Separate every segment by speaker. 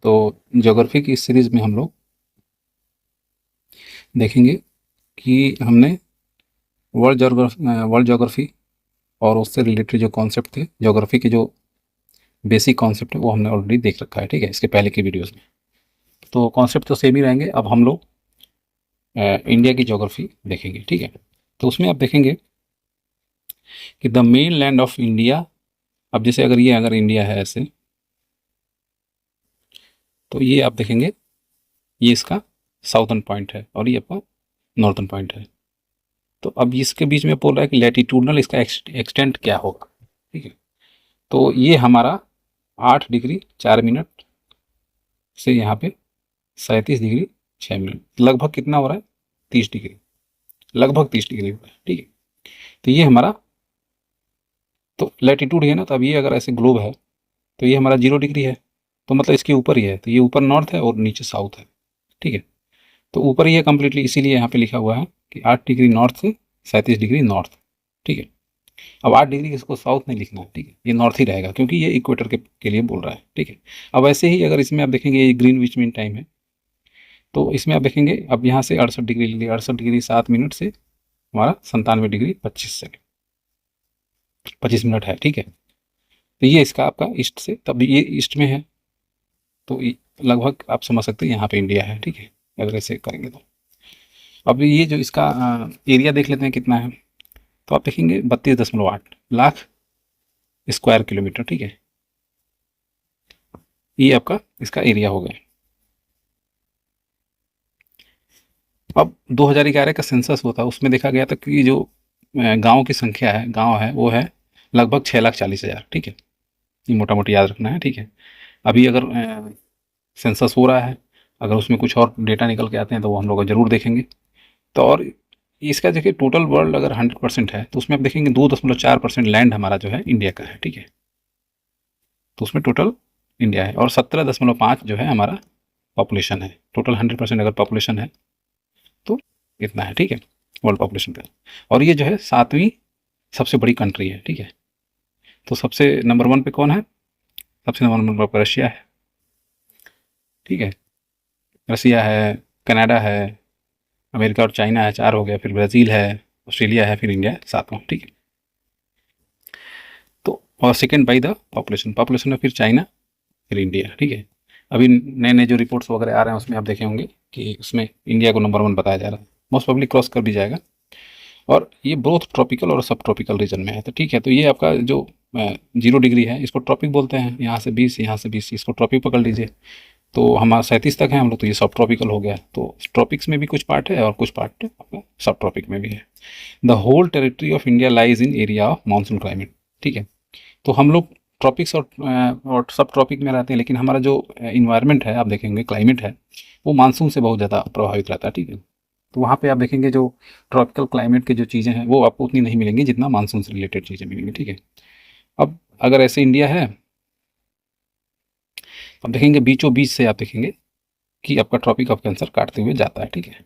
Speaker 1: तो ज्योग्राफी की इस सीरीज़ में हम लोग देखेंगे कि हमने वर्ल्ड ज्योग्राफी और उससे रिलेटेड जो कॉन्सेप्ट थे ज्योग्राफी के, जो बेसिक कॉन्सेप्ट है वो हमने ऑलरेडी देख रखा है, ठीक है, इसके पहले की वीडियोस में। तो कॉन्सेप्ट तो सेम ही रहेंगे। अब हम लोग इंडिया की ज्योग्राफी देखेंगे, ठीक है। तो उसमें आप देखेंगे कि the main land of India, अब जैसे अगर इंडिया है ऐसे, तो ये आप देखेंगे ये इसका साउथर्न पॉइंट है और ये आपका नॉर्थर्न पॉइंट है। तो अब इसके बीच में बोल रहा है कि लैटिट्यूडनल इसका एक्सटेंट क्या होगा, ठीक है। तो ये हमारा 8 डिग्री 4 मिनट से यहाँ पे 37 डिग्री 6 मिनट, लगभग कितना हो रहा है, 30 डिग्री, लगभग 30 डिग्री हो रहा है, ठीक है। तो ये हमारा तो लैटिट्यूड है ना, तो अब ये अगर ऐसे ग्लोब है तो ये हमारा 0 डिग्री है, तो मतलब इसके ऊपर ही है, तो ये ऊपर नॉर्थ है और नीचे साउथ है, ठीक है। तो ऊपर ही है कम्प्लीटली, इसीलिए यहाँ पे लिखा हुआ है कि 8 डिग्री नॉर्थ से 37 डिग्री नॉर्थ, ठीक है। अब 8 डिग्री इसको साउथ नहीं लिखना है, ठीक है, ये नॉर्थ ही रहेगा क्योंकि ये इक्वेटर के लिए बोल रहा है, ठीक है। अब ऐसे ही अगर इसमें आप देखेंगे ये ग्रीन विच मीन टाइम है, तो इसमें आप देखेंगे अब यहाँ से 68 डिग्री ले लिया, 68 डिग्री 7 मिनट से हमारा 97 डिग्री 25 सेकेंड 25 मिनट है, ठीक है। तो ये इसका आपका ईस्ट से, तब ये ईस्ट में है, तो लगभग आप समझ सकते हैं यहाँ पे इंडिया है, ठीक है, अगर ऐसे करेंगे तो। अब ये जो इसका एरिया देख लेते हैं कितना है, तो आप देखेंगे 32.8 लाख स्क्वायर किलोमीटर, ठीक है। ये आपका इसका एरिया हो गया। अब 2011 का सेंसस हुआ था, उसमें देखा गया था कि जो गांव की संख्या है, गांव है वो है लगभग 6,40,000, ठीक है। ये मोटा मोटी याद रखना है, ठीक है। अभी अगर सेंसस हो रहा है, अगर उसमें कुछ और डेटा निकल के आते हैं तो वो हम लोग जरूर देखेंगे। तो और इसका देखिए टोटल वर्ल्ड अगर 100% है तो उसमें आप देखेंगे 2.4% लैंड हमारा जो है इंडिया का है, ठीक है। तो उसमें टोटल इंडिया है और 17.5 जो है हमारा पॉपुलेशन है। टोटल 100% अगर पॉपुलेशन है तो इतना है, ठीक है, वर्ल्ड पॉपुलेशन का। और ये जो है 7वीं सबसे बड़ी कंट्री है, ठीक है। तो सबसे नंबर 1 पे कौन है, सबसे नंबर 1 पर रशिया है, ठीक है। रसिया है, कनाडा है, अमेरिका और चाइना है, 4 हो गया, फिर ब्राज़ील है, ऑस्ट्रेलिया है, फिर इंडिया है 7वां, ठीक है। तो और सेकंड बाई द पॉपुलेशन में फिर चाइना, फिर इंडिया, ठीक है। अभी नए नए जो रिपोर्ट्स वगैरह आ रहे हैं उसमें आप देखे होंगे कि उसमें इंडिया को नंबर 1 बताया जा रहा है, मोस्ट प्रोबेबली क्रॉस कर भी जाएगा। और ये बोथ ट्रॉपिकल और सब ट्रॉपिकल रीजन में है, तो ठीक है। तो ये आपका जो 0 डिग्री है इसको ट्रॉपिक बोलते हैं, यहाँ से 20, यहाँ से 20, इसको ट्रॉपिक पकड़ लीजिए। तो हमारा 37 तक है हम लोग, तो ये सब ट्रॉपिकल हो गया। तो ट्रॉपिक्स में भी कुछ पार्ट है और कुछ पार्ट आपका सब ट्रॉपिक में भी है। The whole territory of India lies in area of monsoon climate, ठीक है। तो हम लोग ट्रॉपिक्स और सब ट्रॉपिक में रहते हैं, लेकिन हमारा जो इन्वायरमेंट है आप देखेंगे, क्लाइमेट है, वो मानसून से बहुत ज़्यादा प्रभावित रहता है, ठीक है। तो वहाँ पे आप देखेंगे जो ट्रॉपिकल क्लाइमेट की जो चीज़ें हैं वो आपको उतनी नहीं मिलेंगी जितना मानसून से रिलेटेड चीज़ें मिलेंगी, ठीक है। अब अगर ऐसे इंडिया है, अब देखेंगे बीचों बीच से आप देखेंगे कि आपका ट्रॉपिक ऑफ कैंसर काटते हुए जाता है, ठीक है।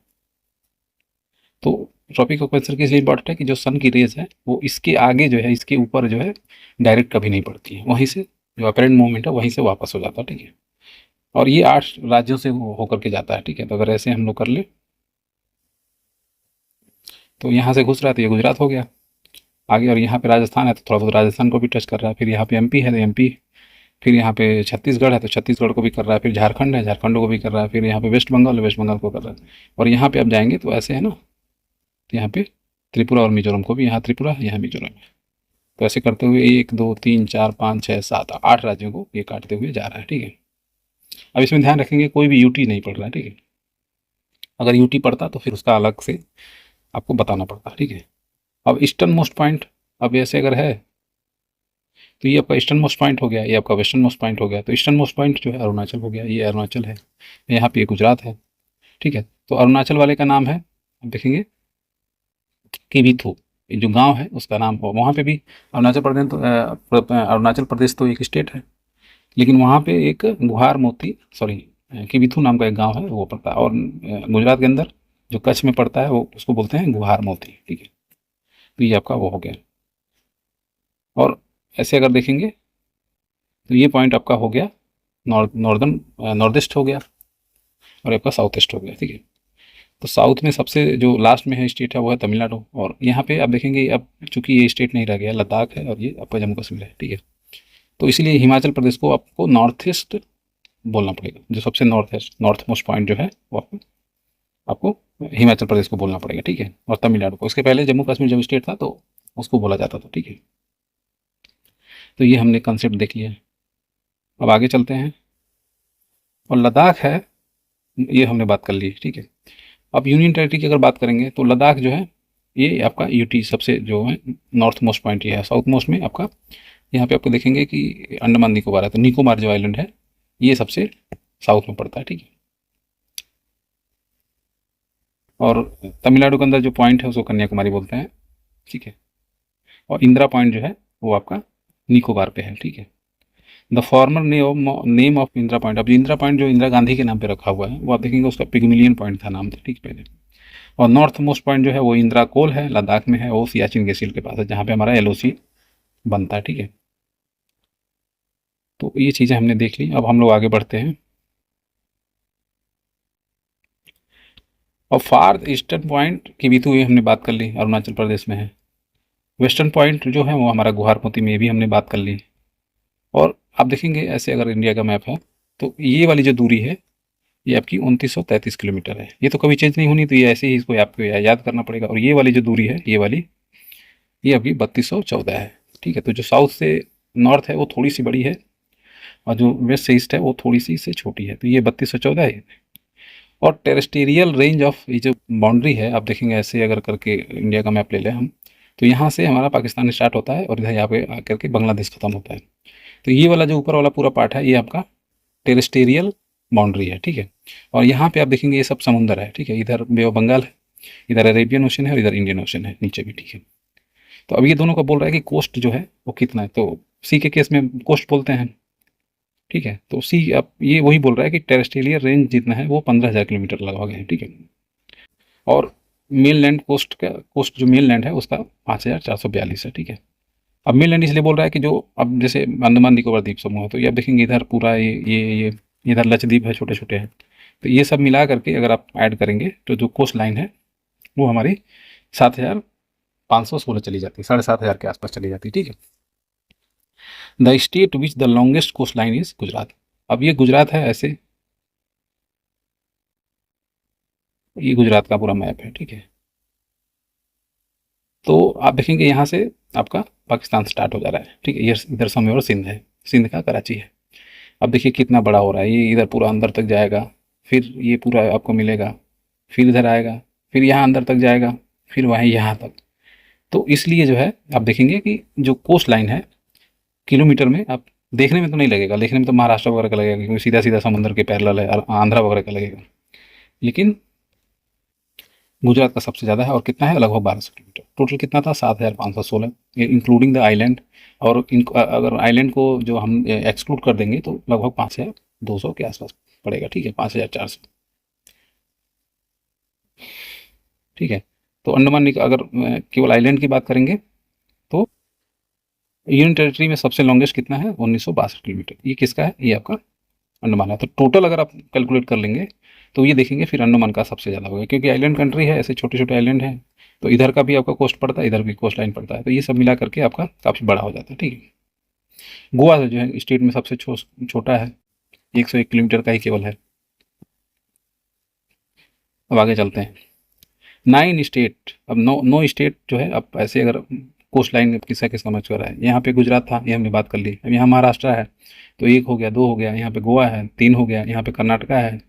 Speaker 1: तो ट्रॉपिक ऑफ कैंसर किस लिए इंपॉर्टेंट है कि जो सन की रेज है वो इसके आगे जो है, इसके ऊपर जो है डायरेक्ट कभी नहीं पड़ती है, वहीं से जो अपरेंट मूवमेंट है वहीं से वापस हो जाता है, ठीक है। और ये 8 राज्यों से होकर के जाता है, ठीक है। तो अगर ऐसे हम लोग कर ले, तो यहाँ से घुस रहा है तो ये गुजरात हो गया आगे, और यहाँ पे राजस्थान है तो थोड़ा बहुत राजस्थान को भी टच कर रहा है, फिर यहाँ पे एमपी है तो एमपी, फिर यहाँ पे छत्तीसगढ़ है तो छत्तीसगढ़ को भी कर रहा है, फिर झारखंड है, झारखंड को भी कर रहा है, फिर यहाँ पे वेस्ट बंगाल है, वेस्ट बंगाल को कर रहा है। और यहाँ पे आप जाएंगे तो ऐसे है ना, तो यहाँ पे त्रिपुरा और मिजोरम को भी, यहाँ त्रिपुरा यहाँ मिजोरम है। तो ऐसे करते हुए 1 2 3 4 5 6 7 8 राज्यों को ये काटते हुए जा रहा है, ठीक है। अब इसमें ध्यान रखेंगे कोई भी यूटी नहीं पड़ रहा है, ठीक है। अगर यूटी पड़ता तो फिर उसका अलग से आपको बताना पड़ता, ठीक है। अब ईस्टर्न मोस्ट पॉइंट, अब ऐसे अगर है तो ये आपका ईस्टर्न मोस्ट पॉइंट हो गया, ये आपका वेस्टर्न मोस्ट पॉइंट हो गया। तो ईस्टर्न मोस्ट पॉइंट जो है अरुणाचल हो गया, ये अरुणाचल है, यहाँ पे गुजरात है, ठीक है। तो अरुणाचल वाले का नाम है, आप देखेंगे किबीथू, जो गांव है उसका नाम, वहाँ पे भी अरुणाचल प्रदेश तो अरुणाचल प्रदेश तो एक स्टेट है, लेकिन वहाँ पे एक गुहार मोती, सॉरी, किबीथू नाम का एक गांव है वो पड़ता है। और गुजरात के अंदर जो कच्छ में पड़ता है वो उसको बोलते हैं गुहार मोती, ठीक है। तो ये आपका वो हो गया। और ऐसे अगर देखेंगे तो ये पॉइंट आपका हो गया नॉर्थ ईस्ट हो गया और आपका साउथ ईस्ट हो गया, ठीक है। तो साउथ में सबसे जो लास्ट में है स्टेट है वो है तमिलनाडु, और यहाँ पे आप देखेंगे अब चूंकि ये स्टेट नहीं रह गया, लद्दाख है और ये आपका जम्मू कश्मीर है, ठीक है। तो इसलिए हिमाचल प्रदेश को आपको नॉर्थ ईस्ट बोलना पड़ेगा, जो सबसे नॉर्थ मोस्ट पॉइंट जो है वो आपको हिमाचल प्रदेश को बोलना पड़ेगा, ठीक है। और तमिलनाडु को, इसके पहले जम्मू कश्मीर जब स्टेट था तो उसको बोला जाता था, ठीक है। तो ये हमने कंसेप्ट देख लिया। अब आगे चलते हैं, और लद्दाख है, ये हमने बात कर ली, ठीक है। अब यूनियन टेरिटरी की अगर बात करेंगे तो लद्दाख जो है ये आपका यूटी सबसे जो है नॉर्थ मोस्ट पॉइंट ये है। साउथ मोस्ट में आपका यहाँ पे आपको देखेंगे कि अंडमान निकोबार है, तो निकोबार जो आइलैंड है ये सबसे साउथ में पड़ता है, ठीक है। और तमिलनाडु के अंदर जो पॉइंट है उसको कन्याकुमारी बोलते हैं, ठीक है। और इंदिरा पॉइंट जो है वो आपका निकोबार पे है, ठीक है। The former name of Indira point, अब जो इंदिरा पॉइंट जो इंदिरा गांधी के नाम पे रखा हुआ है वो आप देखेंगे उसका पिगमिलियन पॉइंट था नाम था, ठीक पहले। और नॉर्थ मोस्ट पॉइंट जो है वो इंदिरा कोल है, लद्दाख में है, वो सियाचिन ग्लेशियर के पास है जहाँ पे हमारा एलओसी बनता है, ठीक है। तो ये चीज़ें हमने देख ली, अब हम लोग आगे बढ़ते हैं। और फार ईस्टर्न पॉइंट की भी तो ये हमने बात कर ली, अरुणाचल प्रदेश में है। वेस्टर्न पॉइंट जो है वो हमारा गुहारपोती में भी हमने बात कर ली। और आप देखेंगे ऐसे अगर इंडिया का मैप है तो ये वाली जो दूरी है ये आपकी 2933 किलोमीटर है, ये तो कभी चेंज नहीं होनी, तो ये ऐसे ही इसको आपको याद करना पड़ेगा। और ये वाली जो दूरी है ये वाली ये आपकी 3214 है, ठीक है। तो जो साउथ से नॉर्थ है वो थोड़ी सी बड़ी है, और जो वेस्ट से ईस्ट है वो थोड़ी सी इससे छोटी है, तो ये 3214 है। और टेरेस्टेरियल रेंज ऑफ ये जो बाउंड्री है आप देखेंगे ऐसे अगर करके इंडिया का मैप ले लें हम, तो यहाँ से हमारा पाकिस्तान स्टार्ट होता है और इधर यहाँ पे आकर के बांग्लादेश खत्म होता है। तो ये वाला जो ऊपर वाला पूरा पार्ट है ये आपका टेरेस्टेरियल बाउंड्री है, ठीक है। और यहाँ पे आप देखेंगे ये सब समुंदर है, ठीक है। इधर बे ऑफ बंगाल है, इधर अरेबियन ओशन है और इधर इंडियन ओशन है नीचे भी, ठीक है। तो अब ये दोनों का बोल रहा है कि कोस्ट जो है वो कितना है, तो सी के केस में कोस्ट बोलते हैं, ठीक है। तो सी अब ये वही बोल रहा है कि टेरेस्टेरियल रेंज जितना है वो 15,000 किलोमीटर लगभग है, ठीक है। और मेन लैंड कोस्ट जो मेन लैंड है उसका 5,442 है, ठीक है। अब मेन लैंड इसलिए बोल रहा है कि जो अब जैसे अंडमान निकोबार द्वीप समूह है, तो ये आप देखेंगे इधर पूरा ये इधर लक्षद्वीप है, छोटे छोटे हैं। तो ये सब मिला करके अगर आप ऐड करेंगे तो जो कोस्ट लाइन है वो हमारी 7,516 चली जाती है, 7,500 के आसपास चली जाती है, ठीक है। The state which the longest coast line is Gujarat. अब ये गुजरात है ऐसे, ये गुजरात का पूरा मैप है, ठीक है। तो आप देखेंगे यहाँ से आपका पाकिस्तान स्टार्ट हो जा रहा है, ठीक है। ये इधर समय और सिंध है, सिंध का कराची है। अब देखिए कितना बड़ा हो रहा है, ये इधर पूरा अंदर तक जाएगा, फिर ये पूरा आपको मिलेगा, फिर इधर आएगा, फिर यहाँ अंदर तक जाएगा, फिर वहीं यहाँ तक। तो इसलिए जो है आप देखेंगे कि जो कोस्ट लाइन है किलोमीटर में, आप देखने में तो नहीं लगेगा, देखने में तो महाराष्ट्र वगैरह का लगेगा क्योंकि सीधा सीधा समुद्र के पैरेलल है, आंध्रा वगैरह का लगेगा, लेकिन गुजरात का सबसे ज़्यादा है। और कितना है, लगभग 1200 किलोमीटर। टोटल कितना था, 7,516, ये इंक्लूडिंग द आइलैंड। और अगर आइलैंड को जो हम एक्सक्लूड कर देंगे तो लगभग 5,200 के आसपास पड़ेगा, ठीक है, 5,400, ठीक है। तो अंडमान अगर केवल आइलैंड की बात करेंगे तो यूनियन टेरिटरी में सबसे लॉन्गेस्ट कितना है, 1962 किलोमीटर। ये किसका है, ये आपका अंडमान है। तो टोटल अगर आप कैलकुलेट कर लेंगे तो ये देखेंगे फिर अंडमान का सबसे ज़्यादा होगा, क्योंकि आइलैंड कंट्री है, ऐसे छोटे छोटे आइलैंड हैं। तो इधर का भी आपका कोस्ट पड़ता है, इधर भी कोस्ट लाइन पड़ता है, तो ये सब मिला करके आपका काफ़ी बड़ा हो जाता है, ठीक है। गोवा जो है स्टेट में सबसे छोटा है, 101 किलोमीटर का ही केवल है। अब आगे चलते हैं, 9 स्टेट। अब नो स्टेट जो है, अब ऐसे अगर कोस्ट लाइन किसका किसका मैच कर रहा है, यहाँ पे गुजरात था, ये हमने बात कर ली। अब यहाँ महाराष्ट्र है तो 1 हो गया, 2 हो गया, यहाँ पे गोवा है 3 हो गया, यहाँ पे कर्नाटका है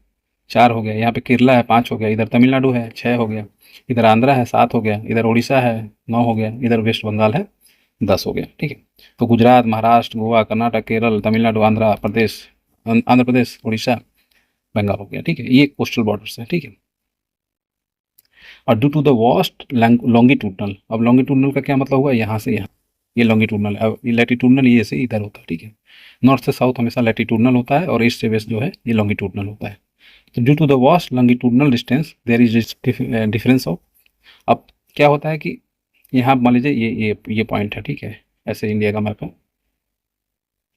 Speaker 1: 4 हो गया, यहाँ पे केरला है 5 हो गया, इधर तमिलनाडु है 6 हो गया, इधर आंध्रा है 7 हो गया, इधर उड़ीसा है 9 हो गया, इधर वेस्ट बंगाल है 10 हो गया, ठीक है। तो गुजरात, महाराष्ट्र, गोवा, कर्नाटक, केरल, तमिलनाडु, आंध्र प्रदेश, आंध्र प्रदेश, उड़ीसा, बंगाल हो गया, ठीक है। ये कोस्टल बॉर्डर्स है, ठीक है। और due to the vast longitudinal, अब लॉन्गिट्यूडनल का क्या मतलब हुआ, यहाँ से यहाँ, ये लॉन्गिट्यूडनल है। अब ये लैटिट्यूडनल ये से इधर होता है, ठीक है। नॉर्थ से साउथ हमेशा लैटिट्यूडनल होता है और ईस्ट से वेस्ट जो है ये लॉन्गिट्यूडनल होता है। तो due to the vast longitudinal distance there is difference of, अब क्या होता है कि यहाँ मान लीजिए ये पॉइंट है, ठीक है, ऐसे इंडिया का मैप है।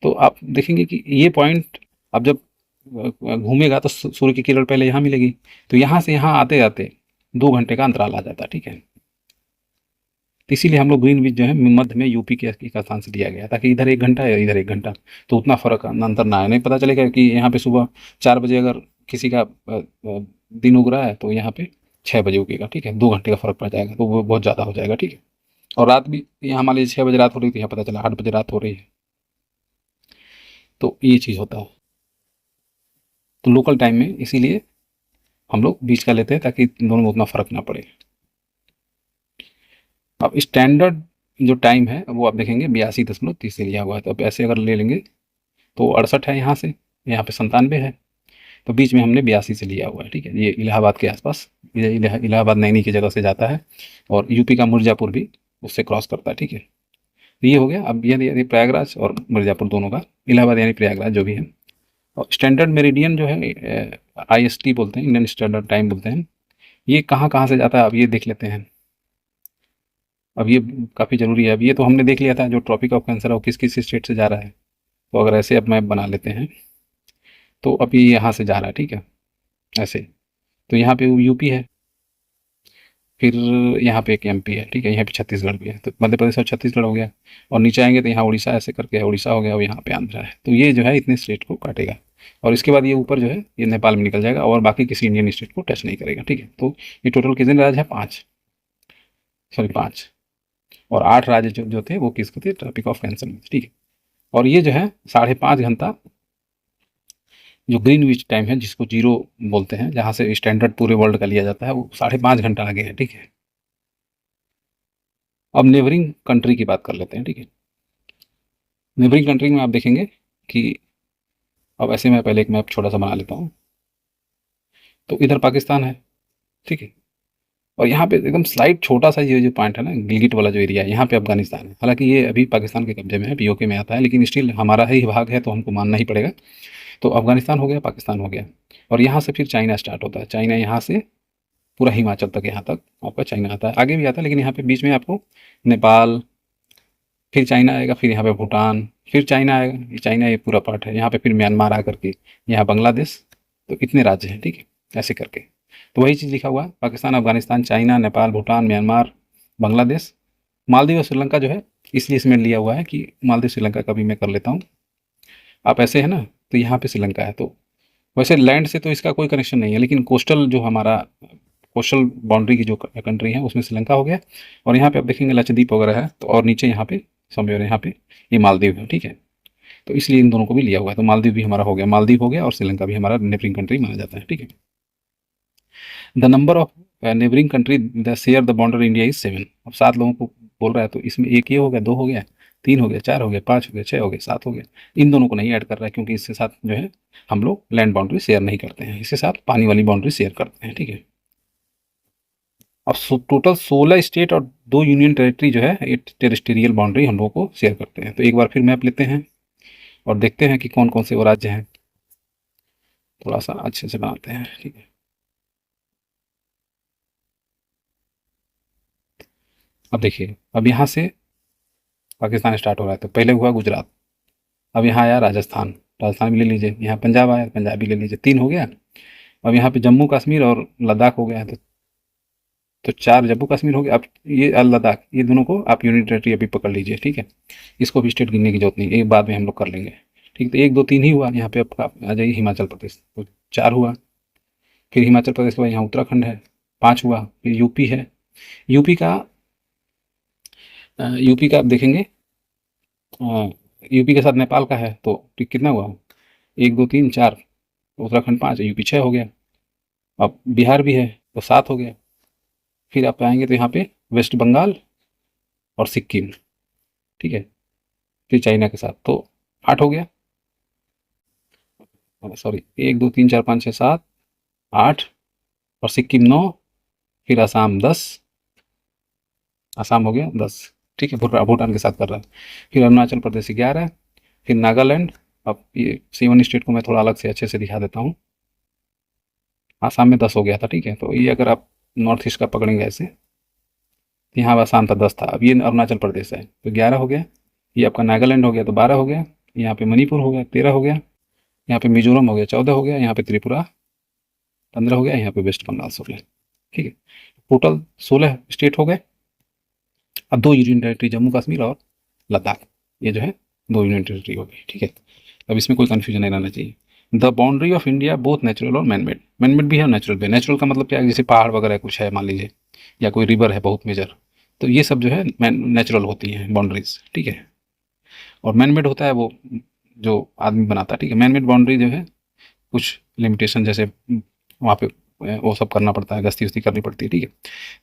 Speaker 1: तो आप देखेंगे कि ये पॉइंट अब जब घूमेगा तो सूर्य की किरण पहले यहाँ मिलेगी, तो यहाँ से यहाँ आते आते 2 घंटे का अंतराल आ जाता है, ठीक है। तो इसीलिए हम लोग ग्रीनविच जो है मध्य में यूपी के एक स्थान से लिया गया, ताकि इधर 1 घंटा है इधर 1 घंटा, तो उतना फर्क अंतर ना आए। नहीं पता चलेगा कि यहाँ पे सुबह 4 बजे अगर किसी का दिन उग रहा है तो यहाँ पे 6 बजे उगेगा, ठीक है, 2 घंटे का फर्क पड़ जाएगा, तो वो बहुत ज़्यादा हो जाएगा, ठीक है। और रात भी यहाँ मान लीजिए 6 बजे रात हो रही थी, यहाँ पता चला 8 बजे रात हो रही है, तो ये चीज़ होता है। तो लोकल टाइम में इसीलिए हम लोग बीच का लेते हैं, ताकि दोनों में उतना फर्क ना पड़े। अब स्टैंडर्ड जो टाइम है वो आप देखेंगे 82.30 से लिया हुआ है, तो अब ऐसे अगर ले लेंगे तो 68 है यहाँ से, यहाँ पे 97 है, तो बीच में हमने 82 से लिया हुआ है, ठीक है। ये इलाहाबाद के आसपास, ये इलाहाबाद नैनी की जगह से जाता है, और यूपी का मिर्ज़ापुर भी उससे क्रॉस करता है, ठीक है। तो ये हो गया। अब ये प्रयागराज और मिर्ज़ापुर दोनों का, इलाहाबाद यानी प्रयागराज जो भी है। और स्टैंडर्ड मेरिडियन जो है IST बोलते हैं, इंडियन स्टैंडर्ड टाइम बोलते हैं, ये कहाँ कहाँ से जाता है अब ये देख लेते हैं। अब ये काफ़ी ज़रूरी है। अब ये तो हमने देख लिया था, जो ट्रॉपिक ऑफ कैंसर है वो किस किस स्टेट से जा रहा है। तो अगर ऐसे अब मैप बना लेते हैं, तो अब ये यहाँ से जा रहा है, ठीक है, ऐसे। तो यहाँ पे यूपी है, फिर यहाँ पे एक MP है, ठीक है, यहाँ पे छत्तीसगढ़ भी है, तो मध्य प्रदेश और छत्तीसगढ़ हो गया। और नीचे आएंगे तो यहाँ उड़ीसा, ऐसे करके उड़ीसा हो गया, और यहाँ पे आंध्र है। तो ये जो है इतने स्टेट को काटेगा, और इसके बाद ये ऊपर जो है ये नेपाल में निकल जाएगा, और बाकी किसी इंडियन स्टेट को टच नहीं करेगा, ठीक है। तो ये टोटल कितने राज्य है? 5, सॉरी 5, और 8 राज्य जो थे वो किसके थे? ट्रॉपिक ऑफ कैंसर में, ठीक है। और ये जो है 5.5 घंटा जो ग्रीनविच टाइम है, जिसको जीरो बोलते हैं, जहाँ से स्टैंडर्ड पूरे वर्ल्ड का लिया जाता है, वो 5.5 घंटा आगे है, ठीक है। अब नेबरिंग कंट्री की बात कर लेते हैं, ठीक है। नेबरिंग कंट्री में आप देखेंगे कि, अब ऐसे मैं पहले एक मैप छोटा सा बना लेता हूँ। तो इधर पाकिस्तान है, ठीक है, और यहाँ पे एकदम स्लाइड छोटा सा ये जो पॉइंट है ना, गिलगिट वाला जो एरिया है, यहाँ पे अफगानिस्तान है। हालांकि ये अभी पाकिस्तान के कब्जे में है, POK में आता है, लेकिन स्टिल हमारा ही भाग है, तो हमको मानना ही पड़ेगा। तो अफगानिस्तान हो गया, पाकिस्तान हो गया, और यहाँ से फिर चाइना स्टार्ट होता है। चाइना यहाँ से पूरा हिमाचल तक, यहाँ तक आपका चाइना आता है, आगे भी आता है, लेकिन यहाँ पे बीच में आपको नेपाल, फिर चाइना आएगा, फिर यहाँ पे भूटान, फिर चाइना आएगा, ये चाइना ये पूरा पार्ट है, यहाँ पे फिर म्यांमार आकर के यहाँ बांग्लादेश। तो इतने राज्य हैं, ठीक है, ऐसे करके। तो वही चीज़ लिखा हुआ है, पाकिस्तान, अफगानिस्तान, चाइना, नेपाल, भूटान, म्यांमार, बांग्लादेश, मालदीव और श्रीलंका जो है, इसलिए इसमें लिया हुआ है कि मालदीव श्रीलंका का भी मैं कर लेता हूँ। आप ऐसे है ना, तो यहाँ पे श्रीलंका है। तो वैसे लैंड से तो इसका कोई कनेक्शन नहीं है, लेकिन कोस्टल जो हमारा कोस्टल बाउंड्री की जो कंट्री है उसमें श्रीलंका हो गया। और यहाँ पे आप देखेंगे लक्षद्वीप वगैरह है, तो और नीचे यहाँ पे समय, और यहाँ पे ये मालदीव है, ठीक है। तो इसलिए इन दोनों को भी लिया हुआ है। तो मालदीव भी हमारा हो गया, मालदीव हो गया, और श्रीलंका भी हमारा नेबरिंग कंट्री माना जाता है, ठीक है। The number of neighbouring country the share the border India is 7। अब 7 लोगों को बोल रहा है, तो इसमें एक ये हो गया, 2 हो गया, 3 हो गया, 4 हो गया, 5 हो गया, 6 हो गया, 7 हो गया। इन दोनों को नहीं ऐड कर रहा है, क्योंकि इसके साथ जो है हम लोग लैंड बाउंड्री शेयर नहीं करते हैं, इसके साथ पानी वाली बाउंड्री शेयर करते हैं, ठीक है। अब टोटल 16 स्टेट और 2 यूनियन टेरिटरी जो है, ये टेरिस्टेरियल बाउंड्री हम लोगों को शेयर करते हैं। तो एक बार फिर मैप लेते हैं और देखते हैं कि कौन कौन से वो राज्य हैं, थोड़ा सा अच्छे से बनाते हैं, ठीक है। अब देखिए, अब यहाँ से पाकिस्तान स्टार्ट हो रहा है, तो पहले हुआ गुजरात, अब यहाँ आया राजस्थान, राजस्थान भी ले लीजिए, यहाँ पंजाब आया, पंजाब भी ले लीजिए, 3 हो गया। अब यहाँ पे जम्मू कश्मीर और लद्दाख हो गया है, तो 4 जम्मू कश्मीर हो गया। अब ये लद्दाख, ये दोनों को आप यूनिट टेरिटरी अभी पकड़ लीजिए, ठीक है। इसको भी स्टेट गिनने की जरूरत नहीं, एक बाद में हम लोग कर लेंगे, ठीक। तो 1 2 3 ही हुआ। यहाँ पे आप आ जाइए हिमाचल प्रदेश, तो 4 हुआ। फिर हिमाचल प्रदेश के बाद यहाँ उत्तराखंड है, 5 हुआ। फिर यूपी है, यूपी का यूपी का आप देखेंगे, यूपी के साथ नेपाल का है, तो कितना हुआ? 1 2 3 4, उत्तराखंड 5, यूपी 6 हो गया। अब बिहार भी है, तो 7 हो गया। फिर आप आएंगे तो यहाँ पे वेस्ट बंगाल और सिक्किम, ठीक है, फिर चाइना के साथ, तो 8 हो गया। सॉरी, 1 2 3 4 5 6 7 8, और सिक्किम 9, फिर असम 10, असम हो गया 10, ठीक है, भूटान के साथ कर रहा है। फिर अरुणाचल प्रदेश 11, फिर नागालैंड। अब ये 7 स्टेट को मैं थोड़ा अलग से अच्छे से दिखा देता हूँ। आसाम में 10 हो गया था, ठीक है। तो ये अगर आप नॉर्थ ईस्ट का पकड़ेंगे ऐसे, तो यहाँ आसाम था 10 था, अब ये अरुणाचल प्रदेश है, तो 11 हो गया। ये आपका नागालैंड हो गया, तो 12 हो गया। यहाँ पे मणिपुर हो गया, 13 हो गया। यहाँ पे मिजोरम हो गया 14 हो गया, यहाँ पे त्रिपुरा 15 हो गया, यहाँ पे वेस्ट बंगाल 16। ठीक है, टोटल 16 स्टेट हो गए। अब 2 यूनियन टेरिटरी जम्मू कश्मीर और लद्दाख, ये जो है 2 यूनियन टेरिटरी हो गई। ठीक है, अब इसमें कोई कन्फ्यूजन नहीं रहना चाहिए। The boundary of India both natural और मैनमेड, मैनमेड भी है नेचुरल भी है। नेचुरल का मतलब क्या है, जैसे पहाड़ वगैरह कुछ है मान लीजिए, या कोई रिवर है बहुत मेजर, तो ये सब जो है नेचुरल होती हैं बाउंड्रीज। ठीक है, और मैनमेड होता है वो जो आदमी बनाता है। ठीक है, मैनमेड बाउंड्री जो है कुछ लिमिटेशन, जैसे वहाँ पे वो सब करना पड़ता है, गश्ती वस्ती करनी पड़ती है। ठीक है,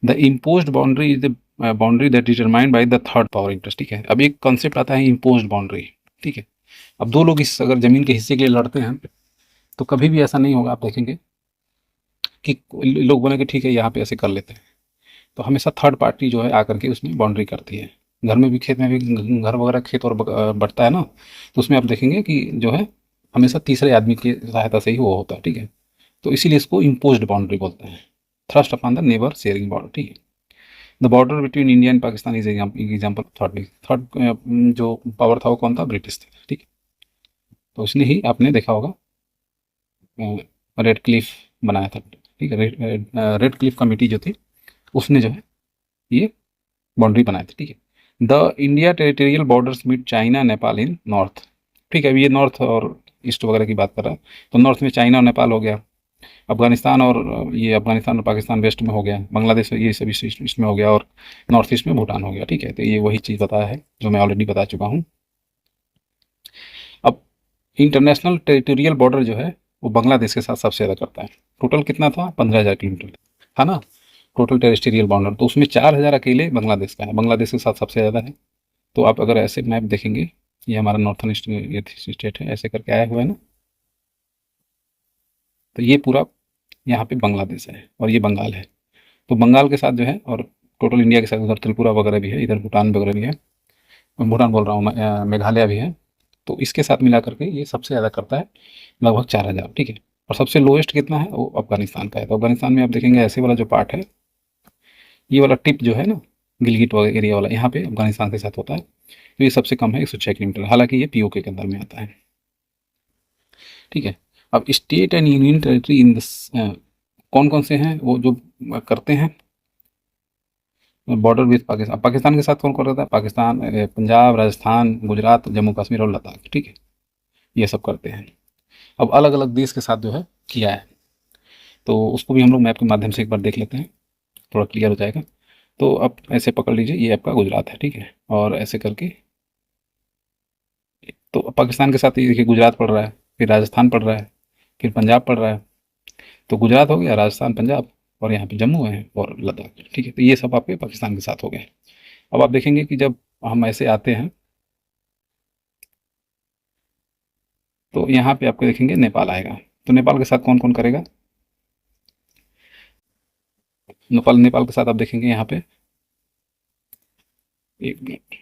Speaker 1: the imposed boundary is the boundary that determined by the third power interest. ठीक है, अब एक कॉन्सेप्ट आता है इम्पोज्ड बाउंड्री। ठीक है, अब दो लोग इस अगर जमीन के हिस्से के लिए लड़ते हैं तो कभी भी ऐसा नहीं होगा, आप देखेंगे कि लोग बोलेंगे ठीक है यहाँ पे ऐसे कर लेते हैं, तो हमेशा थर्ड पार्टी जो है आकर के उसमें बाउंड्री करती है। घर में भी, खेत में भी, घर वगैरह खेत और बढ़ता है ना, तो उसमें आप देखेंगे कि जो है हमेशा तीसरे आदमी की सहायता से ही वो होता है। ठीक है, तो इसीलिए इसको इम्पोज्ड बाउंड्री बोलते हैं, thrust upon the neighbour sharing boundary. ठीक है, the border between India and Pakistan is example third. Third जो पावर था वो कौन था, ब्रिटिश थे। ठीक है, तो उसने ही आपने देखा होगा रेड क्लिफ बनाया था। ठीक है, रेड क्लिफ कमेटी जो थी उसने जो है ये बाउंड्री बनाई थी। ठीक है, the India territorial borders meet China Nepal in north. ठीक है, अब ये नॉर्थ और ईस्ट वगैरह की बात कर रहा है, तो नॉर्थ में चाइना और नेपाल हो गया, अफगानिस्तान और ये अफगानिस्तान और पाकिस्तान वेस्ट में हो गया, बांग्लादेश ये सब ईस्ट में हो गया, और नॉर्थ ईस्ट में भूटान हो गया। ठीक है, तो ये वही चीज़ बताया है जो मैं ऑलरेडी बता चुका हूँ। अब इंटरनेशनल टेरिटोरियल बॉर्डर जो है वो बांग्लादेश के साथ सबसे ज़्यादा करता है। टोटल कितना था, 15,000 किलोमीटर था ना टोटल टेरिटोरियल बाउंडर, तो उसमें 4,000 अकेले बांग्लादेश का है, बांग्लादेश के साथ सबसे ज़्यादा है। तो आप अगर ऐसे मैप देखेंगे, ये हमारा नॉर्थन स्टेट है, ऐसे करके आया हुआ है ना, तो ये पूरा यहाँ पे बांग्लादेश है और ये बंगाल है। तो बंगाल के साथ जो है, और टोटल इंडिया के साथ उधर त्रिपुरा वगैरह भी है, इधर भूटान वगैरह भी है, भूटान बोल रहा हूँ मैं, मेघालय भी है। तो इसके साथ मिला करके ये सबसे ज़्यादा करता है, लगभग 4,000। ठीक है, और सबसे लोएस्ट कितना है, वो अफगानिस्तान का है। तो अफगानिस्तान में आप देखेंगे ऐसे वाला जो पार्ट है, ये वाला टिप जो है ना, गिलगिट एरिया वाला, यहाँ पे अफगानिस्तान के साथ होता है। तो ये सबसे कम है 106 किलोमीटर, हालांकि ये पीओके के अंदर में आता है। ठीक है, अब state and union territory in the कौन कौन से हैं वो जो करते हैं बॉर्डर विथ पाकिस्तान। पाकिस्तान के साथ कौन कौन रहता है, पाकिस्तान, पंजाब, राजस्थान, गुजरात, जम्मू कश्मीर और लद्दाख। ठीक है, ये सब करते हैं। अब अलग अलग देश के साथ जो है किया है, तो उसको भी हम लोग मैप के माध्यम से एक बार देख लेते हैं, थोड़ा क्लियर हो जाएगा। तो अब ऐसे पकड़ लीजिए, ये आपका गुजरात है। ठीक है, और ऐसे करके तो पाकिस्तान के साथ ये देखिए गुजरात पड़ रहा है, फिर राजस्थान पड़ रहा है, फिर पंजाब पड़ रहा है। तो गुजरात हो गया, राजस्थान, पंजाब, और यहाँ पे जम्मू है और लद्दाख। ठीक है, तो ये सब आपके पाकिस्तान के साथ हो गए। अब आप देखेंगे कि जब हम ऐसे आते हैं तो यहाँ पे आपको देखेंगे नेपाल आएगा। तो नेपाल के साथ कौन कौन करेगा, नेपाल नेपाल के साथ आप देखेंगे यहाँ पे, एक मिनट,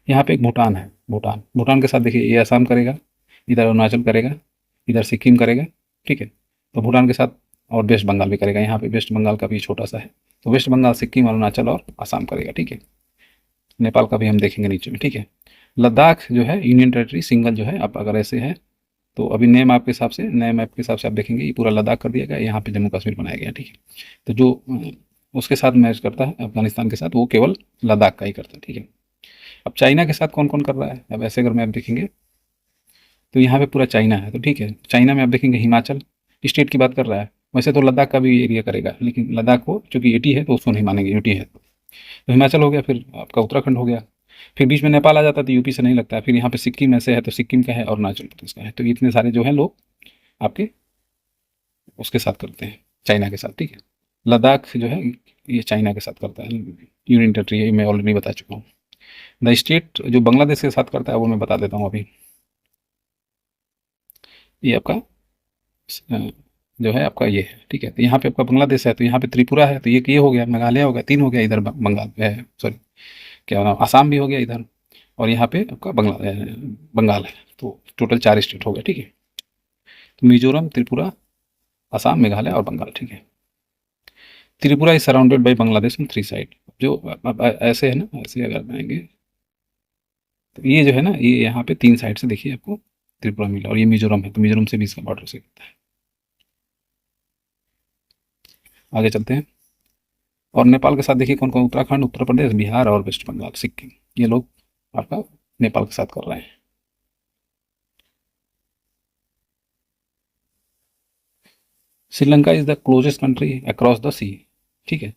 Speaker 1: यहाँ पे एक भूटान है, भूटान, भूटान के साथ देखिए ये असम करेगा, इधर अरुणाचल करेगा, इधर सिक्किम करेगा। ठीक है, तो भूटान के साथ और वेस्ट बंगाल भी करेगा, यहाँ पे वेस्ट बंगाल का भी छोटा सा है। तो वेस्ट बंगाल, सिक्किम, अरुणाचल और असम करेगा। ठीक है, नेपाल का भी हम देखेंगे नीचे में। ठीक है, लद्दाख जो है यूनियन टेरिटरी सिंगल जो है, आप अगर ऐसे है तो अभी नए मैप के हिसाब से, नए मैप के हिसाब से आप देखेंगे ये पूरा लद्दाख कर दिया गया, यहाँ पे जम्मू कश्मीर बनाया गया। ठीक है, तो जो उसके साथ मैच करता है अफगानिस्तान के साथ, वो केवल लद्दाख का ही करता है। ठीक है, अब चाइना के साथ कौन कौन कर रहा है, अब ऐसे अगर मैप देखेंगे तो यहाँ पे पूरा चाइना है। तो ठीक है, चाइना में आप देखेंगे हिमाचल स्टेट की बात कर रहा है, वैसे तो लद्दाख का भी एरिया करेगा, लेकिन लद्दाख को चूंकि यूटी है तो उसको नहीं मानेंगे, यूटी है। तो हिमाचल हो गया, फिर आपका उत्तराखंड हो गया, फिर बीच में नेपाल आ जाता है तो यूपी से नहीं लगता है, फिर यहाँ पे सिक्किम ऐसे है तो सिक्किम का है और अरुणाचल प्रदेश का है। तो इतने सारे जो है लोग आपके उसके साथ करते हैं, चाइना के साथ। ठीक है, लद्दाख जो है ये चाइना के साथ करता है, यूनियन टेरिटरी है, मैं ऑलरेडी बता चुका हूँ। द स्टेट जो बांग्लादेश के साथ करता है वो मैं बता देता हूँ अभी। ये आपका जो है आपका ये है। ठीक है, तो यहाँ पे आपका बांग्लादेश है, तो यहाँ पे त्रिपुरा है, तो ये हो गया, मेघालय हो गया, 3 हो गया, इधर बंगाल है, सॉरी क्या नाम, आसाम भी हो गया इधर, और यहाँ पे आपका बंगाल है। तो टोटल 4 स्टेट हो गए। ठीक है, तो मिजोरम, त्रिपुरा, आसाम, मेघालय और बंगाल। ठीक है, Tripura is surrounded by Bangladesh on 3 side. जो अब ऐसे है ना, ऐसे अगर आएंगे तो ये जो है ना, ये यहाँ पे 3 साइड से देखिए आपको त्रिपुरा मिला, और ये मिजोरम है, तो मिजोरम से भी इसका बॉर्डर से होता है। आगे चलते हैं। और नेपाल के साथ देखिए कौन कौन, उत्तराखंड, उत्तर प्रदेश, बिहार और वेस्ट बंगाल, सिक्किम, ये लोग आपका नेपाल के साथ कर रहे हैं। Sri Lanka is the closest country across the sea, ठीक है।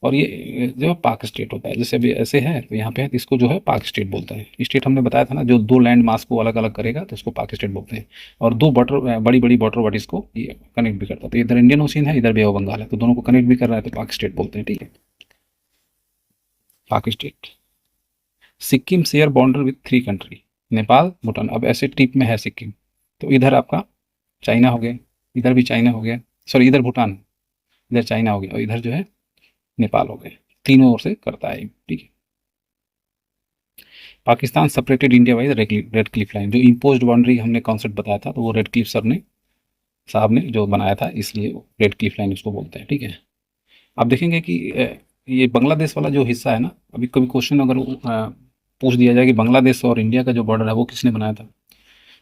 Speaker 1: और ये जो पाक स्टेट होता है, जैसे अभी ऐसे है तो यहाँ पे है, तो इसको जो है पाक स्टेट बोलते हैं। स्टेट हमने बताया था ना, जो 2 लैंड मास को अलग अलग करेगा तो उसको पाक स्टेट बोलते हैं। और 2 बॉर्डर, बड़ी बड़ी बॉर्डर बॉडीज को ये कनेक्ट भी करता है। तो इधर इंडियन ओशियन है, इधर बे ऑफ बंगाल है, तो दोनों को कनेक्ट भी कर रहा है, तो पाक स्टेट बोलते हैं, ठीक है, पाक state. Sikkim share border with 3 country, Nepal, Bhutan. अब ऐसे टिप में है सिक्किम, तो इधर आपका चाइना हो गया, इधर भी चाइना हो गया, सॉरी इधर भूटान, इधर चाइना हो गया, और इधर जो है नेपाल हो गए। तीनों ओर से करता है, ठीक है। Pakistan separated India by red Cliff line, जो इम्पोज्ड बाउंड्री हमने कॉन्सेप्ट बताया था, तो वो रेड क्लिफ सर ने, साहब ने जो बनाया था, इसलिए रेड क्लिफ लाइन उसको बोलते हैं, ठीक है। आप देखेंगे कि ये बांग्लादेश वाला जो हिस्सा है ना, अभी कभी क्वेश्चन अगर पूछ दिया जाए कि बांग्लादेश और इंडिया का जो बॉर्डर है वो किसने बनाया था,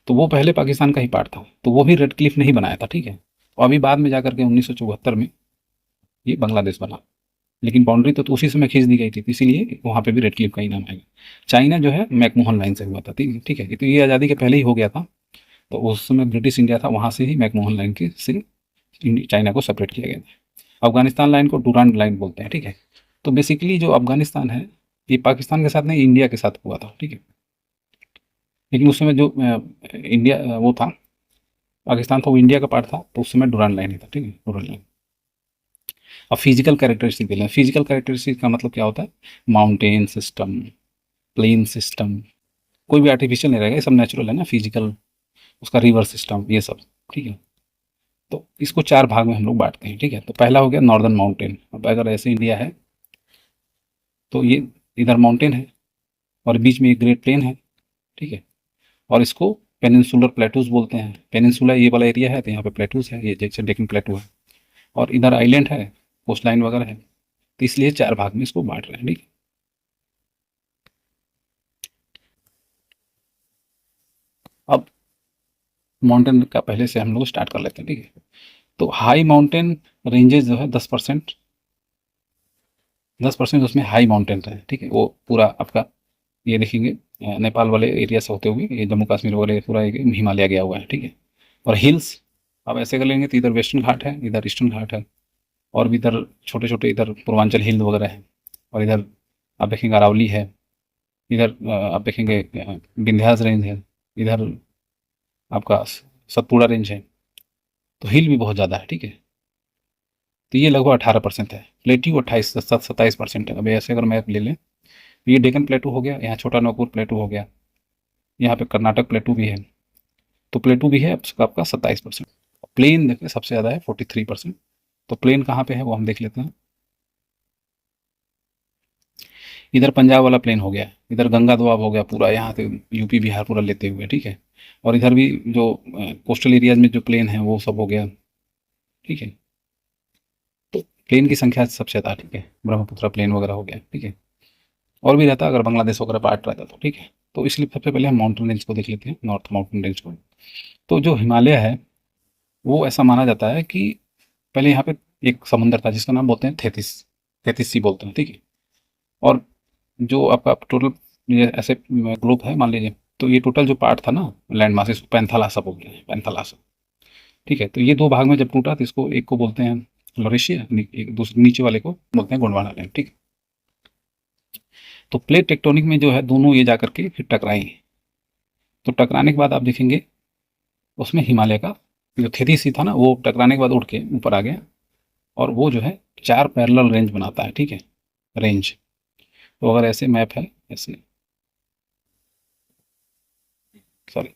Speaker 1: तो वो पहले पाकिस्तान का ही पार्ट था, तो वो भी रेड क्लिफ ने ही बनाया था, ठीक है। और अभी बाद में जाकर के 1974 में ये बांग्लादेश बना, लेकिन बाउंड्री तो उसी समय खींच दी गई थी, तो इसीलिए वहाँ पे भी रेड क्लिफ का ही नाम आएगा। चाइना जो है मैकमोहन लाइन से हुआ था, ठीक है, तो ये आज़ादी के पहले ही हो गया था, तो उस समय ब्रिटिश इंडिया था, वहाँ से ही मैकमोहन लाइन के से चाइना को सेपरेट किया गया था। अफगानिस्तान लाइन को डूरांड लाइन बोलते हैं, ठीक है। तो बेसिकली जो अफगानिस्तान है, ये पाकिस्तान के साथ नहीं, इंडिया के साथ हुआ था, ठीक है। लेकिन उस समय जो इंडिया वो था, पाकिस्तान था, वो इंडिया का पार्ट था, तो उस समय डूरांड लाइन ही था, ठीक है, डूरांड लाइन। अब फिजिकल कैरेक्टरिस्टिक देखें, फिजिकल कैरेक्टरिस्टिक का मतलब क्या होता है, माउंटेन सिस्टम, प्लेन सिस्टम, कोई भी आर्टिफिशियल नहीं रहेगा, ये सब नेचुरल है ना, फिजिकल, उसका रिवर सिस्टम, ये सब, ठीक है। तो इसको 4 भाग में हम लोग बांटते हैं, ठीक है। तो पहला हो गया नॉर्दर्न माउंटेन। अब अगर ऐसे इंडिया है तो ये इधर माउंटेन है, और बीच में एक ग्रेट प्लेन है, ठीक है। और इसको पेनिनसुलर प्लेटूज बोलते हैं। पेनिनसुला ये वाला एरिया है, तो यहाँ पे प्लेटूज है, ये जैसे डेक्कन प्लेटू है, और इधर आइलैंड है, कोस्ट लाइन वगैरह है, तो इसलिए 4 भाग में इसको बांट रहे हैं, ठीक है। अब माउंटेन का पहले से हम लोग स्टार्ट कर लेते हैं, ठीक है। तो हाई माउंटेन रेंजेस जो है 10%, 10% उसमें हाई माउंटेन है, ठीक है। वो पूरा आपका ये देखेंगे नेपाल वाले एरिया से होते हुए ये जम्मू कश्मीर वाले पूरा हिमालय गया हुआ है, ठीक है। और हिल्स, अब ऐसे कर लेंगे तो इधर वेस्टर्न घाट है, इधर ईस्टर्न घाट है, और भी इधर छोटे छोटे इधर पूर्वांचल हिल वगैरह है, और इधर आप देखेंगे अरावली है, इधर आप देखेंगे विंध्यास रेंज है, इधर आपका सतपुड़ा रेंज है, तो हिल भी बहुत ज़्यादा है, ठीक है। तो ये लगभग 18% है। प्लेट्यू 27% है। अब ऐसे अगर मैप ले लें, तो ये डेकन प्लेटू हो गया, यहाँ छोटा नागपुर प्लेटू हो गया, यहाँ पे कर्नाटक प्लेटू भी है, तो प्लेटू भी है आपका 27%। प्लेन देखिए सबसे ज़्यादा है 43%। तो प्लेन कहाँ पे है वो हम देख लेते हैं। इधर पंजाब वाला प्लेन हो गया, इधर गंगा दोआब हो गया पूरा, यहाँ से यूपी बिहार पूरा लेते हुए, ठीक है। और इधर भी जो कोस्टल एरियाज में जो प्लेन है वो सब हो गया, ठीक है। तो प्लेन की संख्या सबसे ज़्यादा, ठीक है, ब्रह्मपुत्र प्लेन वगैरह हो गया, ठीक है। और भी रहता अगर बांग्लादेश वगैरह पार्ट रहता तो, ठीक है। तो इसलिए सबसे पहले हम माउंटेन रेंज को देख लेते हैं, नॉर्थ माउंटेन रेंज को। तो जो हिमालय है वो ऐसा माना जाता है कि पहले यहाँ पे एक समुंदर था जिसका नाम बोलते हैं थेथिस, थेथिस सी बोलते हैं, ठीक है। और जो आपका टोटल ये ऐसे ग्रुप है मान लीजिए, तो ये टोटल जो पार्ट था ना लैंड मास, इसको पैंथालासा बोलते हैं, पैंथालासा, ठीक है। तो ये 2 भाग में जब टूटा तो इसको एक को बोलते हैं लोरेशिया, एक दूसरे नीचे वाले को बोलते हैं गोंडवाना लैंड, ठीक है। तो प्लेट टेक्टोनिक में जो है दोनों ये जाकर के फिर टकराएंगे, तो टकराने के बाद आप देखेंगे उसमें हिमालय का जो थेथिस सी था ना, वो टकराने के बाद उड़ के ऊपर आ गया, और वो जो है 4 पैरेलल रेंज बनाता है, ठीक है, रेंज। तो अगर ऐसे मैप है, ऐसे, सॉरी,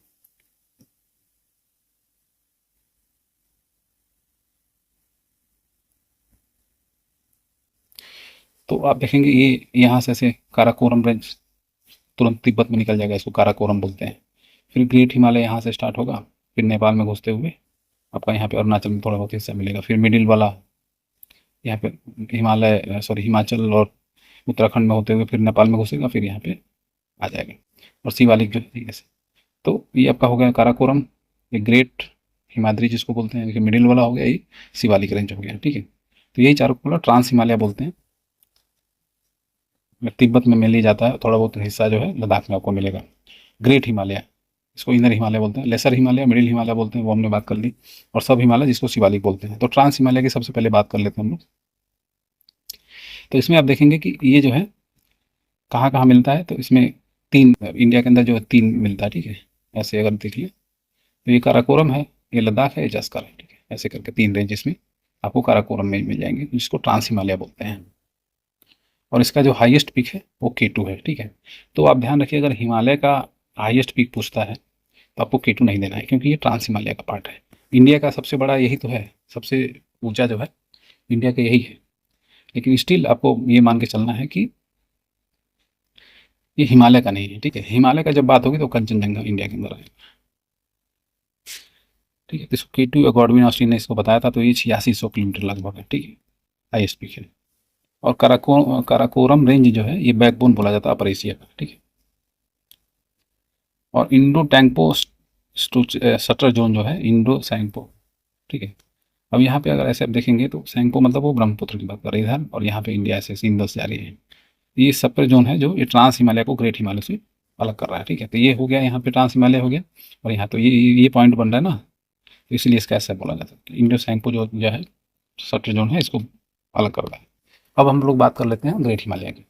Speaker 1: तो आप देखेंगे ये यहाँ से ऐसे काराकोरम रेंज तुरंत तिब्बत में निकल जाएगा, इसको काराकोरम बोलते हैं। फिर ग्रेट हिमालय यहाँ से स्टार्ट होगा, फिर नेपाल में घुसते हुए आपका यहाँ पे अरुणाचल में थोड़ा बहुत हिस्सा मिलेगा, फिर मिडिल वाला यहाँ पे हिमालय, सॉरी हिमाचल और उत्तराखंड में होते हुए फिर नेपाल में घुसेगा, फिर यहाँ पे आ जाएगा। और शिवालिक जो है ऐसे। तो ये आपका हो गया काराकोरम, ये ग्रेट हिमाद्री जिसको बोलते हैं, मिडिल वाला हो गया ये शिवालिक रेंज हो गया, ठीक है। तो यही चारों को ट्रांस हिमालय बोलते हैं। तिब्बत में मिल ही जाता है, थोड़ा बहुत हिस्सा जो है लद्दाख में आपको मिलेगा। ग्रेट हिमालय, इसको इनर हिमालय बोलते हैं। लेसर हिमालय, मिडिल हिमालय बोलते हैं, वो हमने बात कर ली। और सब हिमालय जिसको शिवालिक बोलते हैं। तो ट्रांस हिमालय की सबसे पहले बात कर लेते हैं हम लोग। तो इसमें आप देखेंगे कि ये जो है कहाँ कहाँ मिलता है। तो इसमें तीन, इंडिया के अंदर जो है तीन मिलता है, ठीक है। ऐसे अगर देखिए तो ये काराकोरम है, ये लद्दाख है, ये जस्कर है, ठीक है। ऐसे करके तीन रेंज इसमें आपको काराकोरम में मिल जाएंगे, जिसको ट्रांस हिमालय बोलते हैं। और इसका जो हाईएस्ट पीक है वो K2 है, ठीक है। तो आप ध्यान रखिए, अगर हिमालय का हाईएस्ट पीक पूछता है तो आपको K2 नहीं देना है, क्योंकि ये ट्रांस हिमालय का पार्ट है। इंडिया का सबसे बड़ा यही तो है, सबसे ऊंचा जो है इंडिया का यही है। लेकिन स्टिल आपको ये मान के चलना है कि ये हिमालय का नहीं है, ठीक है। हिमालय का जब बात होगी तो कंचनजंगा इंडिया के अंदर आएगा, ठीक है। तो इसको K2 गॉडविन ऑस्टिन ने इसको बताया था। तो ये 8600 किलोमीटर लगभग है, ठीक है, हाईएस्ट पीक है। और काराकोरम रेंज जो है ये बैकबोन बोला जाता है अपर एशिया का, ठीक है। और इंडो टैंगपो सटर जोन जो है इंडो सैंगपो, ठीक है। अब यहाँ पे अगर ऐसे आप देखेंगे तो सैंगपो मतलब वो ब्रह्मपुत्र की बात कर रही है इधर, और यहाँ पे इंडिया से इंडस जा रही है। ये सपर जोन है जो ये ट्रांस हिमालय को ग्रेट हिमालय से अलग कर रहा है, ठीक है। तो ये हो गया, यहाँ पे ट्रांस हिमालय हो गया। और यहाँ तो ये पॉइंट बन रहा है ना, तो इसलिए इसका ऐसा बोला जाता है। इंडो सैंगपो जो है सटर जोन है, इसको अलग कर रहा है। अब हम लोग बात कर लेते हैं ग्रेट हिमालय की।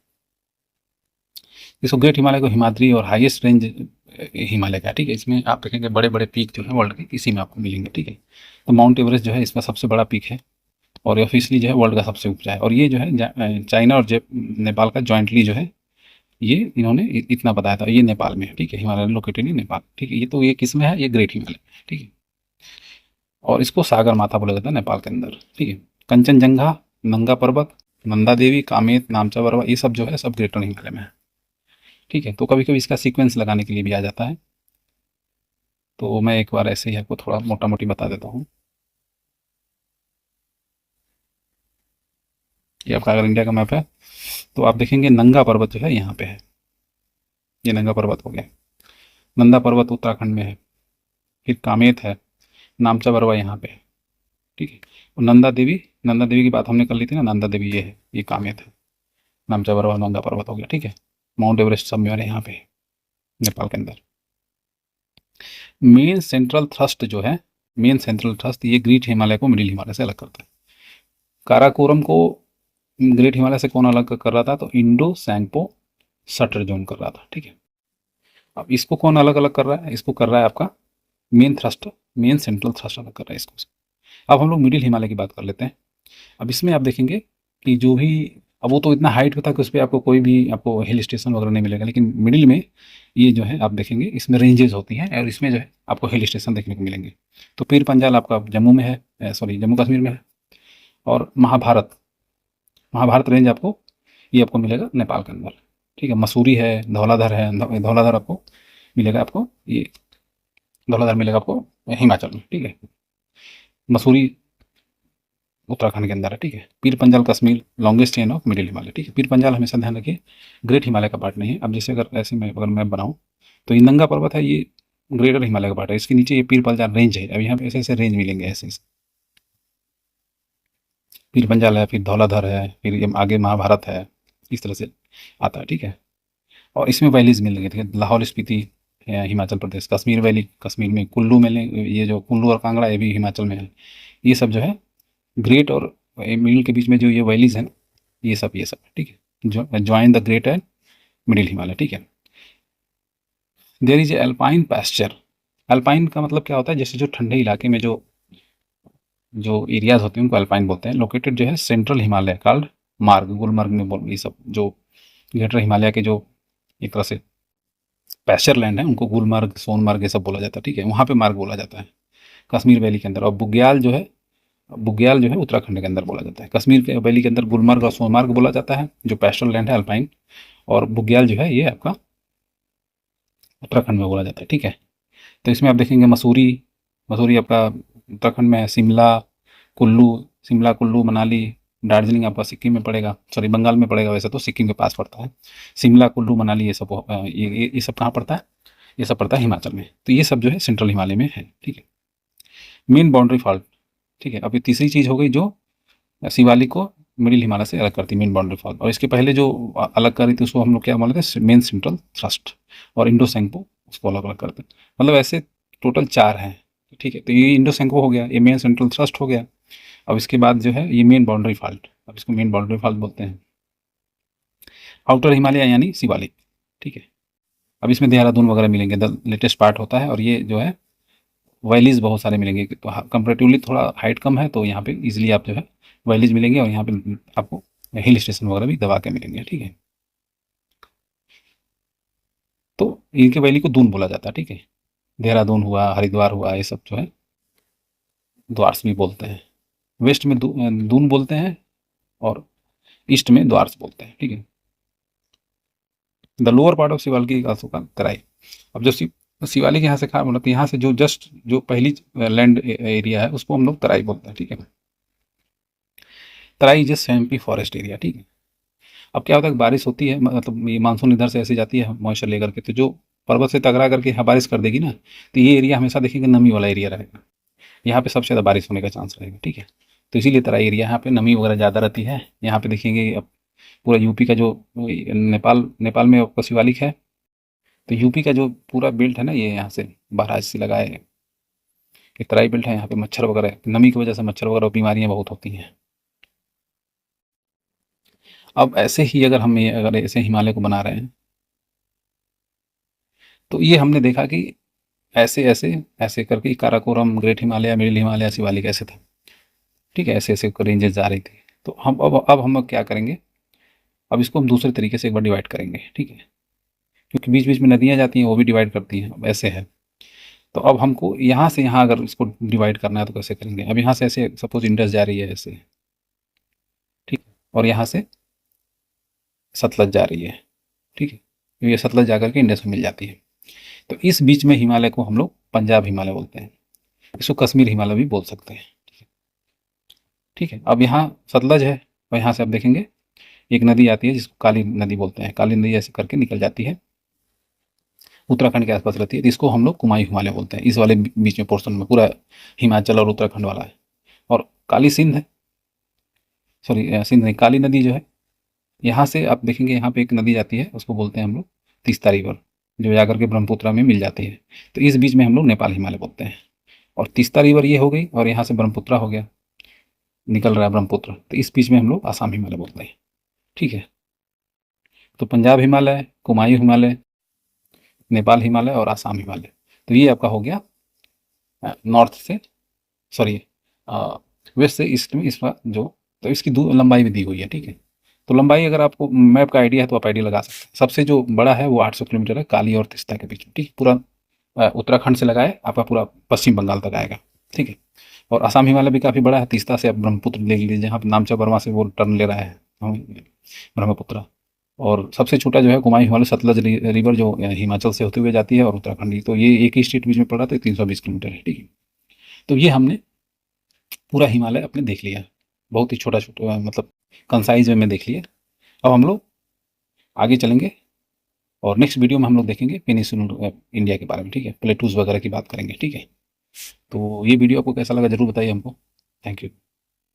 Speaker 1: इसको ग्रेट हिमालय को हिमाद्री और हाईएस्ट रेंज हिमालय का, ठीक है। इसमें आप देखेंगे बड़े बड़े पीक जो है वर्ल्ड के इसी में आपको मिलेंगे, ठीक है। तो माउंट एवरेस्ट जो है इसका सबसे बड़ा पीक है, और ऑफिशियली जो है वर्ल्ड का सबसे ऊंचा है। और ये जो है चाइना और नेपाल का जॉइंटली जो है ये इन्होंने इतना बताया था। ये नेपाल में है, ठीक है। हिमालय लोकेटेड इन नेपाल, ठीक है। ये तो ये किस में है, ये ग्रेट हिमालय, ठीक है। और इसको सागर माथा बोला जाता है नेपाल के अंदर, ठीक है। कंचनजंगा, नंगा पर्वत, नंदा देवी, कामेत, नामचा पर्वत, ये सब जो है सब ग्रेटर हिमालय में है, ठीक है। तो कभी कभी इसका सीक्वेंस लगाने के लिए भी आ जाता है। तो मैं एक बार ऐसे ही आपको थोड़ा मोटा मोटी बता देता हूँ। ये आपका अगर इंडिया का मैप है तो आप देखेंगे नंगा पर्वत जो है यहाँ पे है, ये नंगा पर्वत हो गया। नंदा पर्वत उत्तराखंड में है। फिर कामेत है, नामचा पर्वत यहाँ पे है, ठीक है। और नंदा देवी की बात हमने कर ली थी ना, नंदा देवी ये है, ये कामेत है। नामचा पर्वत नंगा पर्वत हो गया, ठीक है। माउंट एवरेस्ट सब मेरे यहाँ पे है नेपाल के अंदर। मेन सेंट्रल थ्रस्ट जो है, मेन सेंट्रल थ्रस्ट ये ग्रेट हिमालय को मिडिल हिमालय से अलग करता है। काराकोरम को ग्रेट हिमालय से कौन अलग कर रहा था, तो इंडो सैंगपो सटर जोन कर रहा था, ठीक है। अब इसको कौन अलग अलग कर रहा है, इसको कर रहा है आपका main thrust, main central thrust अलग कर रहा है इसको। अब हम लोग मिडिल हिमालय की बात कर लेते हैं। अब इसमें आप देखेंगे कि जो भी, अब वो तो इतना हाइट पे था कि उस पर आपको कोई भी आपको हिल स्टेशन वगैरह नहीं मिलेगा, लेकिन मिडिल में ये जो है आप देखेंगे इसमें रेंजेस होती हैं, और इसमें जो है आपको हिल स्टेशन देखने को मिलेंगे। तो पीर पंजाल आपका जम्मू में है, सॉरी जम्मू कश्मीर में है। और महाभारत, महाभारत रेंज आपको ये आपको मिलेगा नेपाल के अंदर, ठीक है। मसूरी है, धौलाधर है, धौलाधर आपको मिलेगा, आपको ये धौलाधर मिलेगा आपको हिमाचल में, ठीक है। मसूरी उत्तराखंड के अंदर है, ठीक है। Pir Panjal Kashmir longest chain of middle Himalaya, ठीक है। पीर पंजाल हमेशा ध्यान रखिए ग्रेट हिमालय का पार्ट नहीं है। अब जैसे अगर ऐसे मैं अगर मैप बनाऊँ तो ये नंगा पर्वत है, ये ग्रेटर हिमालय का पार्ट है। इसके नीचे ये पीर पंजाल रेंज है। अब यहाँ पे ऐसे ऐसे रेंज मिलेंगे, ऐसे ऐसे पीर पंजाल है, फिर धौलाधर है, फिर ये आगे महाभारत है, इस तरह से आता है, ठीक है। और इसमें वैलीज मिलेंगे, ठीक है। लाहौल स्पीति है हिमाचल प्रदेश, कश्मीर वैली कश्मीर में, कुल्लू में, ये जो कुल्लू और कांगड़ा ये भी हिमाचल में है। ये सब जो है ग्रेट और मिडिल के बीच में जो ये वैलीज हैं, ये सब ठीक है, जो join the great and middle Himalaya, ठीक है। There is a alpine pasture. Alpine का मतलब क्या होता है, जैसे जो ठंडे इलाके में जो जो एरियाज होते हैं उनको अल्पाइन बोलते हैं। लोकेटेड जो है सेंट्रल हिमालय कॉल्ड मार्ग, गुलमर्ग में बोल, ये सब जो ग्रेटर हिमालय के जो एक तरह से पैस्चर लैंड है उनको गुलमर्ग, सोनमर्ग ये सब बोला जाता है, ठीक है। वहाँ पे मार्ग बोला जाता है कश्मीर वैली के अंदर। और बुग्याल जो है उत्तराखंड के अंदर बोला जाता है। कश्मीर के वैली के अंदर गुलमर्ग और सोनमर्ग बोला जाता है, जो पैस्टल लैंड है अल्पाइन। और बुग्याल जो है ये आपका उत्तराखंड में बोला जाता है, ठीक है। तो इसमें आप देखेंगे मसूरी आपका उत्तराखंड में है, शिमला कुल्लू मनाली दार्जिलिंग आपका सिक्किम में पड़ेगा, सॉरी बंगाल में पड़ेगा, वैसे तो सिक्किम के पास पड़ता है। शिमला, कुल्लू मनाली ये सब ये सब कहाँ पड़ता है, ये सब पड़ता है हिमाचल में। तो ये सब जो है सेंट्रल हिमालय में है, ठीक है। मेन बाउंड्री फॉल्ट, ठीक है। अब ये तीसरी चीज़ हो गई जो शिवालिक को मिडिल हिमालय से अलग करती है, मेन बाउंड्री फॉल्ट। और इसके पहले जो अलग करी थी उसको हम लोग क्या बोलते थे, मेन सेंट्रल थ्रस्ट, और इंडो सैंक्पो उसको अलग अलग करते हैं। मतलब ऐसे टोटल 4 हैं, ठीक है। तो ये इंडो सैंक्पो हो गया, ये मेन सेंट्रल थ्रस्ट हो गया। अब इसके बाद जो है ये मेन बाउंड्री फॉल्ट, अब इसको मेन बाउंड्री फॉल्ट बोलते हैं। आउटर हिमालय यानी शिवालिक, ठीक है। अब इसमें देहरादून वगैरह मिलेंगे, द लेटेस्ट पार्ट होता है। और ये जो है वैलीज बहुत सारे मिलेंगे, तो कंपेरेटिवली थोड़ा हाइट कम है, तो यहाँ पे इजीली आप जो है वैलीज मिलेंगे, और यहाँ पे आपको हिल स्टेशन वगैरह भी दबा के मिलेंगे, ठीक है। तो इनके वैली को दून बोला जाता है, ठीक है। देहरादून हुआ, हरिद्वार हुआ, ये सब जो है द्वार्स भी बोलते हैं। वेस्ट में दून बोलते हैं, और ईस्ट में द्वार्स बोलते हैं, ठीक है। The lower part of Shivalik also का तराई। अब जो शिवालिक यहाँ से खा मतलब यहाँ से जो जस्ट जो पहली लैंड एरिया है उसको हम लोग तराई बोलते हैं, ठीक है। तराई जस्ट स्वैम्पी फॉरेस्ट एरिया, ठीक है। अब क्या होता है, बारिश होती है, मतलब ये मानसून इधर से ऐसे जाती है मॉइस्चर लेकर के, तो जो पर्वत से टकरा करके यहाँ बारिश कर देगी ना, तो ये एरिया हमेशा देखेंगे नमी वाला एरिया रहेगा। यहाँ पे सबसे ज़्यादा बारिश होने का चांस रहेगा, ठीक है। तो इसीलिए तराई एरिया यहाँ पे नमी वगैरह ज़्यादा रहती है। यहाँ पे देखेंगे अब पूरा यूपी का जो नेपाल नेपाल में आपका शिवालिक है, तो यूपी का जो पूरा बेल्ट है ना, ये यहाँ से महाराष्ट्र से लगाए ये तराई बेल्ट है। यहाँ पे मच्छर वगैरह, नमी की वजह से मच्छर वगैरह और बीमारियाँ बहुत होती हैं। अब ऐसे ही अगर हम अगर ऐसे हिमालय को बना रहे हैं, तो ये हमने देखा कि ऐसे ऐसे ऐसे करके काराकोरम, ग्रेट हिमालय, मिडिल हिमालय, शिवालिक ऐसे था, ठीक है। ऐसे ऐसे रेंजेस जा रही थी। तो हम अब हम क्या करेंगे, अब इसको हम दूसरे तरीके से एक बार डिवाइड करेंगे, ठीक है। क्योंकि बीच बीच में नदियाँ जाती हैं, वो भी डिवाइड करती हैं, अब ऐसे है। तो अब हमको यहाँ से यहाँ अगर इसको डिवाइड करना है तो कैसे करेंगे। अब यहाँ से ऐसे सपोज इंडस जा रही है ऐसे, ठीक है, और यहाँ से सतलज जा रही है, ठीक है। तो ये सतलज जा करके इंडस में मिल जाती है। तो इस बीच में हिमालय को हम लोग पंजाब हिमालय बोलते हैं, इसको कश्मीर हिमालय भी बोल सकते हैं, ठीक है। अब यहाँ सतलज है, और यहाँ से आप देखेंगे एक नदी आती है जिसको काली नदी बोलते हैं। काली नदी ऐसे करके निकल जाती है, उत्तराखंड के आसपास रहती है, तो इसको हम लोग कुमायूं हिमालय बोलते हैं। इस वाले बीच में पोर्शन में पूरा हिमाचल और उत्तराखंड वाला है। और काली सिंध है, सॉरी सिंध नहीं, काली नदी जो है, यहाँ से आप देखेंगे यहाँ पे एक नदी जाती है, उसको बोलते हैं हम लोग तीस्ता रिवर, जो जाकर के ब्रह्मपुत्रा में मिल जाती है। तो इस बीच में हम लोग नेपाल हिमालय बोलते हैं। और तीस्ता रिवर ये हो गई, और यहाँ से ब्रह्मपुत्रा हो गया, निकल रहा है ब्रह्मपुत्र, तो इस बीच में हम लोग आसाम हिमालय बोलते हैं, ठीक है। तो पंजाब हिमालय, कुमायूं हिमालय, नेपाल हिमालय और आसाम हिमालय। तो ये आपका हो गया नॉर्थ से, सॉरी वेस्ट से ईस्ट में इसका जो, तो इसकी लंबाई भी दी हुई है, ठीक है। तो लंबाई अगर आपको मैप का आइडिया है तो आप आइडिया लगा सकते हैं। सबसे जो बड़ा है वो 800 किलोमीटर है, काली और तीस्ता के बीच में, ठीक। पूरा उत्तराखंड से लगाए आपका पूरा पश्चिम बंगाल तक आएगा, ठीक है। और आसाम हिमालय भी काफ़ी बड़ा है, तीस्ता से आप ब्रह्मपुत्र ले लीजिए, जहाँ पे नामचा बर्मा से वो टर्न ले रहा है ब्रह्मपुत्र। और सबसे छोटा जो है कुमायूं हिमालय, सतलज रिवर जो हिमाचल से होते हुए जाती है और उत्तराखंड, तो ये एक ही स्टेट बीच में पड़ रहा था, 320 किलोमीटर है, ठीक है। तो ये हमने पूरा हिमालय अपने देख लिया, बहुत ही छोटा छोटा मतलब कंसाइज में देख लिया। अब हम लोग आगे चलेंगे, और नेक्स्ट वीडियो में हम लोग देखेंगे पेनिसुलर इंडिया के बारे में, ठीक है। प्लेटूज वगैरह की बात करेंगे, ठीक है। तो ये वीडियो आपको कैसा लगा जरूर बताइए हमको। Thank you.